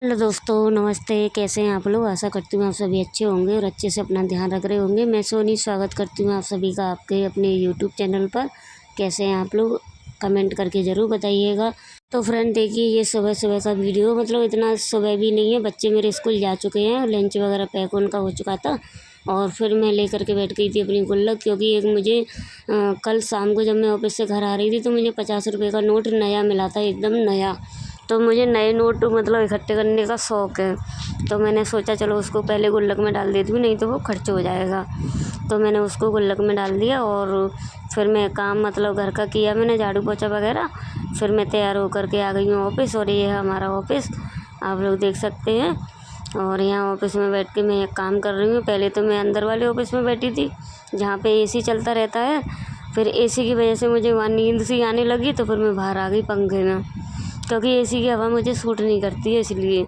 Hello दोस्तों, नमस्ते। कैसे हैं आप लोग? आशा करती हूँ आप सभी अच्छे होंगे और अच्छे से अपना ध्यान रख रहे होंगे। मैं सोनी स्वागत करती हूँ आप सभी का आपके अपने यूट्यूब चैनल पर। कैसे हैं आप लोग? कमेंट करके ज़रूर बताइएगा। तो फ्रेंड देखिए, ये सुबह सुबह का वीडियो, मतलब इतना सुबह भी नहीं है, बच्चे मेरे स्कूल जा चुके हैं, लंच वगैरह पैक उनका हो चुका था। और फिर मैं लेकर के बैठ गई थी अपनी गुल्लक, क्योंकि एक मुझे कल शाम को जब मैं ऑफिस से घर आ रही थी तो मुझे 50 रुपये का नोट नया मिला था, एकदम नया। तो मुझे नए नोट मतलब इकट्ठे करने का शौक़ है, तो मैंने सोचा चलो उसको पहले गुल्लक में डाल देती हूँ, नहीं तो वो खर्च हो जाएगा। तो मैंने उसको गुल्लक में डाल दिया और फिर मैं काम मतलब घर का किया, मैंने झाड़ू पोछा वगैरह। फिर मैं तैयार होकर के आ गई हूँ ऑफिस, और ये है हमारा ऑफिस, आप लोग देख सकते हैं। और यहाँ ऑफिस में बैठ के मैं एक काम कर रही हूँ। पहले तो मैं अंदर वाले ऑफिस में बैठी थी, जहाँ पे एसी चलता रहता है। फिर एसी की वजह से मुझे वहाँ नींद सी आने लगी, तो फिर मैं बाहर आ गई पंखे में, क्योंकि एसी की हवा मुझे सूट नहीं करती है इसलिए।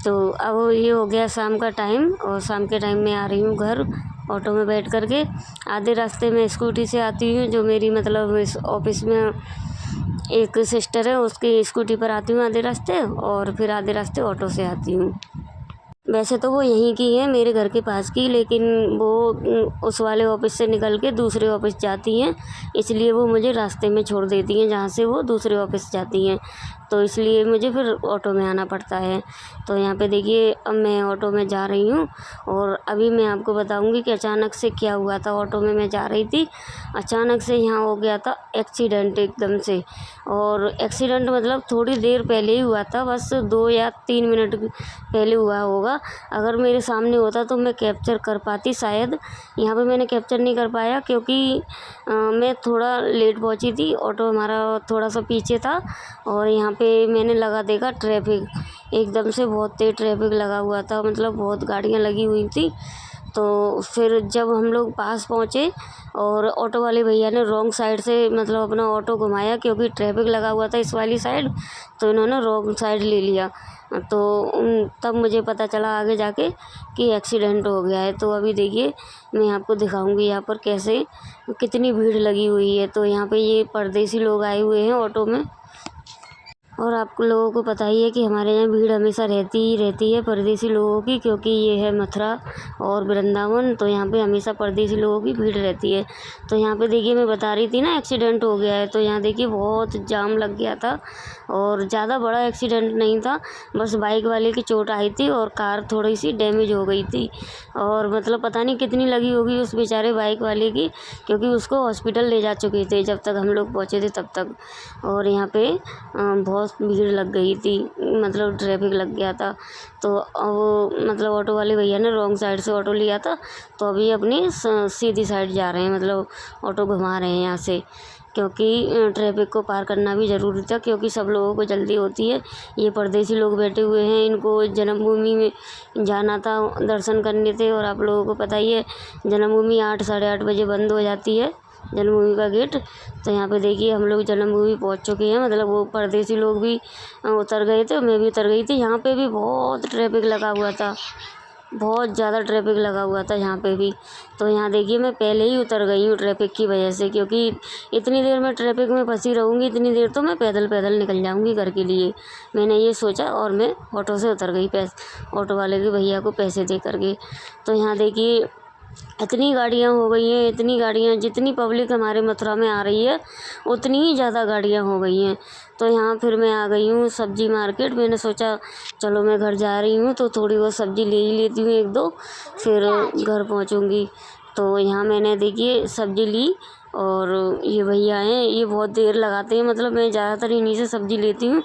तो अब ये हो गया शाम का टाइम, और शाम के टाइम में आ रही हूँ घर ऑटो में बैठ कर के। आधे रास्ते में स्कूटी से आती हूँ, जो मेरी मतलब इस ऑफिस में एक सिस्टर है, उसकी स्कूटी पर आती हूँ आधे रास्ते, और फिर आधे रास्ते ऑटो से आती हूँ। वैसे तो वो यहीं की है, मेरे घर के पास की, लेकिन वो उस वाले ऑफिस से निकल के दूसरे ऑफिस जाती हैं, इसलिए वो मुझे रास्ते में छोड़ देती हैं जहाँ से वो दूसरे ऑफिस जाती हैं। तो इसलिए मुझे फिर ऑटो में आना पड़ता है। तो यहाँ पे देखिए, अब मैं ऑटो में जा रही हूँ, और अभी मैं आपको बताऊँगी कि अचानक से क्या हुआ था। ऑटो में मैं जा रही थी, अचानक से यहाँ हो गया था एक्सीडेंट एकदम से। और एक्सीडेंट मतलब थोड़ी देर पहले ही हुआ था, बस 2 या 3 मिनट पहले हुआ होगा। अगर मेरे सामने होता तो मैं कैप्चर कर पाती शायद। यहाँ पे मैंने कैप्चर नहीं कर पाया, क्योंकि मैं थोड़ा लेट पहुँची थी, ऑटो हमारा थोड़ा सा पीछे था। और यहाँ पे मैंने लगा देखा ट्रैफिक, एकदम से बहुत तेज़ ट्रैफिक लगा हुआ था, मतलब बहुत गाड़ियाँ लगी हुई थी। तो फिर जब हम लोग पास पहुँचे, और ऑटो वाले भैया ने रॉन्ग साइड से मतलब अपना ऑटो घुमाया, क्योंकि ट्रैफिक लगा हुआ था इस वाली साइड, तो इन्होंने रॉन्ग साइड ले लिया। तो तब मुझे पता चला आगे जाके कि एक्सीडेंट हो गया है। तो अभी देखिए, मैं आपको दिखाऊंगी यहाँ पर कैसे कितनी भीड़ लगी हुई है। तो यहाँ पे ये परदेसी लोग आए हुए हैं ऑटो में, और आप लोगों को पता ही है कि हमारे यहाँ भीड़ हमेशा रहती ही रहती है परदेसी लोगों की, क्योंकि ये है मथुरा और वृंदावन, तो यहाँ पे हमेशा परदेसी लोगों की भीड़ रहती है। तो यहाँ पे देखिए, मैं बता रही थी ना एक्सीडेंट हो गया है, तो यहाँ देखिए बहुत जाम लग गया था। और ज़्यादा बड़ा एक्सीडेंट नहीं था, बस बाइक वाले की चोट आई थी और कार थोड़ी सी डैमेज हो गई थी। और मतलब पता नहीं कितनी लगी होगी उस बेचारे बाइक वाले की, क्योंकि उसको हॉस्पिटल ले जा चुके थे जब तक हम लोग पहुँचे थे तब तक। और यहाँ पे बहुत भीड़ लग गई थी, मतलब ट्रैफिक लग गया था। तो अब मतलब ऑटो वाले भैया ने रॉन्ग साइड से ऑटो लिया था, तो अभी अपनी सीधी साइड जा रहे हैं, मतलब ऑटो घुमा रहे हैं यहाँ से, क्योंकि ट्रैफिक को पार करना भी ज़रूरी था, क्योंकि सब लोगों को जल्दी होती है। ये परदेसी लोग बैठे हुए हैं, इनको जन्मभूमि में जाना था, दर्शन करने थे। और आप लोगों को पता ही है, जन्मभूमि 8 साढ़े 8 बजे बंद हो जाती है, जन्मभूमि का गेट। तो यहाँ पे देखिए, हम लोग जन्मभूमि पहुँच चुके हैं, मतलब वो परदेसी लोग भी उतर गए थे, मैं भी उतर गई थी। यहाँ पे भी बहुत ट्रैफिक लगा हुआ था, बहुत ज़्यादा ट्रैफिक लगा हुआ था यहाँ पे भी। तो यहाँ देखिए, मैं पहले ही उतर गई हूँ ट्रैफिक की वजह से, क्योंकि इतनी देर मैं ट्रैफिक में फंसी रहूँगी, इतनी देर तो मैं पैदल पैदल निकल जाऊँगी घर के लिए। मैंने ये सोचा, और मैं ऑटो से उतर गई, ऑटो वाले के भैया को पैसे दे करके। तो यहाँ देखिए, इतनी गाड़ियाँ हो गई हैं, इतनी गाड़ियाँ, जितनी पब्लिक हमारे मथुरा में आ रही है उतनी ही ज़्यादा गाड़ियाँ हो गई हैं। तो यहाँ फिर मैं आ गई हूँ सब्जी मार्केट। मैंने सोचा चलो मैं घर जा रही हूँ तो थोड़ी बहुत सब्ज़ी ले ही लेती हूँ, एक दो, फिर घर पहुँचूँगी। तो यहाँ मैंने देखिए सब्ज़ी ली, और ये भैया हैं, ये बहुत देर लगाते हैं, मतलब मैं ज़्यादातर इन्हीं से सब्ज़ी लेती हूँ,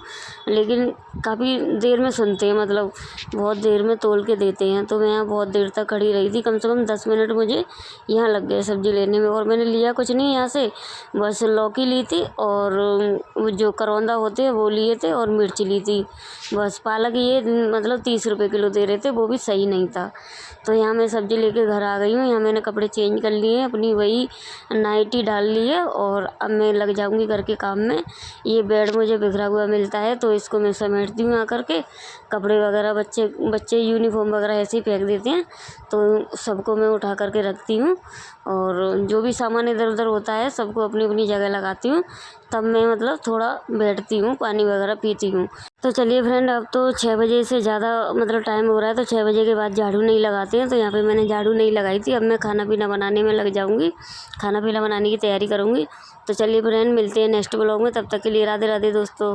लेकिन काफ़ी देर में सुनते हैं, मतलब बहुत देर में तोल के देते हैं। तो मैं यहाँ बहुत देर तक खड़ी रही थी, कम से कम 10 मिनट मुझे यहाँ लग गए सब्ज़ी लेने में। और मैंने लिया कुछ नहीं यहाँ से, बस लौकी ली थी, और वो जो करौंदा होते हैं वो लिए थे, और मिर्च ली थी बस। पालक ये मतलब 30 रुपये किलो दे रहे थे, वो भी सही नहीं था। तो यहाँ मैं सब्ज़ी लेके घर आ गई हूँ। यहाँ मैंने कपड़े चेंज कर लिए हैं, अपनी वही नाइटी डाल ली है, और अब मैं लग जाऊँगी घर के काम में। ये बेड मुझे बिखरा हुआ मिलता है, तो इसको मैं समेटती हूँ आकर के। कपड़े वगैरह बच्चे यूनिफॉर्म वगैरह ऐसे ही फेंक देते हैं, तो सबको मैं उठा करके रखती हूँ, और जो भी सामान इधर उधर होता है सबको अपनी अपनी जगह लगाती हूँ। तब मैं मतलब थोड़ा बैठती हूँ, पानी वगैरह पीती हूँ। तो चलिए फ्रेंड, अब तो 6 बजे से ज़्यादा मतलब टाइम हो रहा है, तो 6 बजे के बाद झाड़ू नहीं लगाते हैं। तो यहाँ पे मैंने झाड़ू नहीं लगाई थी। अब मैं खाना पीना बनाने में लग जाऊँगी, खाना पीना बनाने की तैयारी करूँगी। तो चलिए फ्रेंड, मिलते हैं नेक्स्ट ब्लॉग में। तब तक के लिए राधे राधे दोस्तों।